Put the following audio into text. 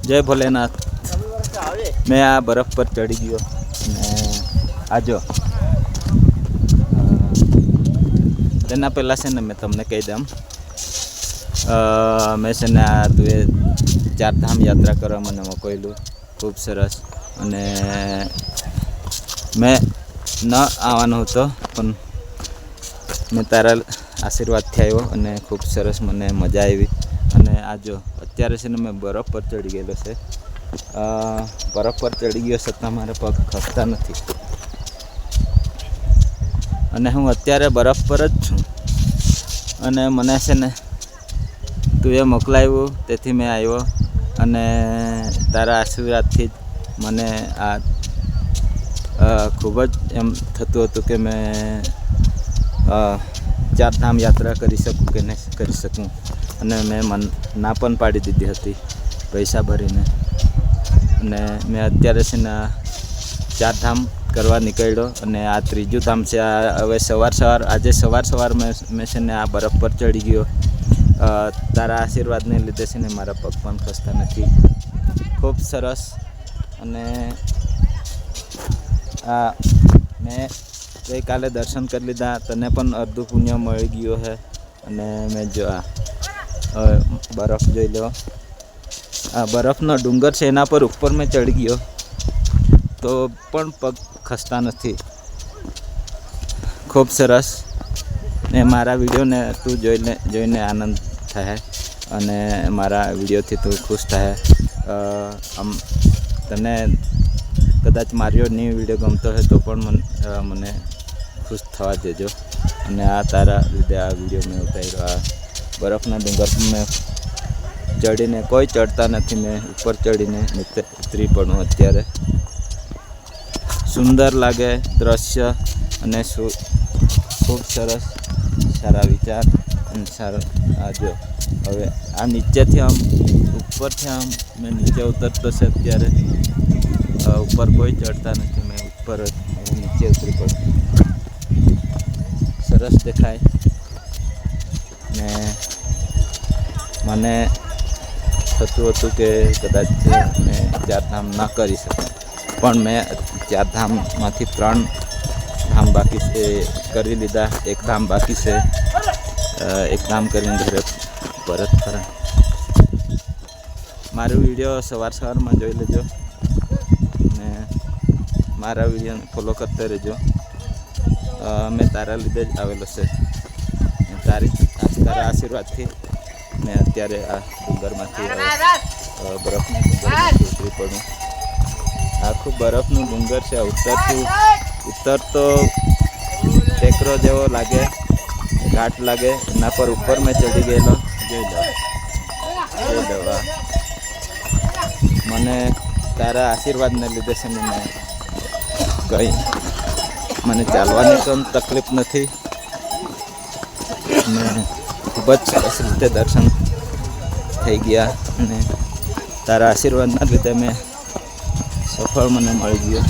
જય ભોલેનાથ। मैं आ बर्फ पर चढ़ी गयो ने आजो तेना पहला से मैं तमने कही दम मैं से ने आ तुए 4 धाम यात्रा करवा मने मोकल्યું खूब सरस અને मैं न આવવાનો હતો પણ मैं તારા આશીર્વાદથી આવ્યો અને ખૂબ સરસ મને મજા આવી। અને આ જો અત્યારે છે ને मैं બરફ પર ચડી ગયેલો છે। बरफ पर चढ़ी गयो छतां मारा पग खसता नहीं अने हूँ अत्यारे बरफ पर ज छूं अने मने छे ने तुए मोकलाव्युं तेथी मैं आव्यो अने तारा आशीर्वादथी मने आ खूब ज एम थतुं हतुं के मैं 4 धाम यात्रा करी सकूँ के नहीं करी सकूँ अने मैं ना पण पाड़ी दीधी हती पैसा भरीने ने मैं अत्यारे से 4 धाम करवा निकळ्यो अने आ त्रीजું धाम से हवे सवार आज सवार मैं से आ बरफ पर चढ़ी गयो। तारा आशीर्वाद ने लीधे से मारा पग पण खसता नहीं खूब सरस अने मैं गई काले दर्शन कर लीधा तने पण अर्धुं पुण्य मळी गयो है अने मैं जो आ बरफ जोई लो आ बरफनो डूंगर है एना पर ऊपर में चढ़ी गयो तो पण पग खसता नहीं खूब सरस ने मारा वीडियो ने तू जोईने आनंद थाय अने मारा वीडियो थी तू खुश थाय। आम तने कदाच मार्यो नी वीडियो गमतो है तो पण मने खुश थवा देजो अने आ तारा लीधे आ वीडियो में उतार्यो। आ बरफना डूंगर में चढ़ीने कोई चढ़ता नहीं मैं ऊपर चढ़ीने उतरी पड़ूँ अत्यारे सुंदर लगे दृश्य अने खूब सरस सारा विचार अने सारा आज हवे आ नीचे थी आम ऊपर थी आम मैं नीचे उतरतो से अत्यारे ऊपर कोई चढ़ता नहीं मैं ऊपर नीचे उतरी पड़ूँ सरस देखाय ने मने थतुं हतुं के कदाच मैं 4 धाम ना करी सकूँ पण मैं 4 धाम मांथी 3 धाम बाकी से करी लीधा। 1 धाम बाकी से 1 धाम करीने घरे परत फरा। मारो वीडियो सवार में जोई लेजो ने मारा वीडियो फॉलो करते रहो। मैं तारा लीधे ज आवेलो छे तारा आशीर्वाद थी मैं अत्यारे आ डूंगर मांथी बरफना डूंगर उतरी पड़ूँ। आखू बरफनु डूंगर से उत्तर तो टेकरो जेवो लागे घाट लागे एना पर ऊपर में चढ़ी गયેલો जोई लो मने तारा आशीर्वाद ने लीधे से मैं कई मने चालवानी तो तकलीफ नहीं खूब ज सरस रीते दर्शन थई गया तारा आशीर्वाद ना लीधे मैं सफल मने मळी गयो।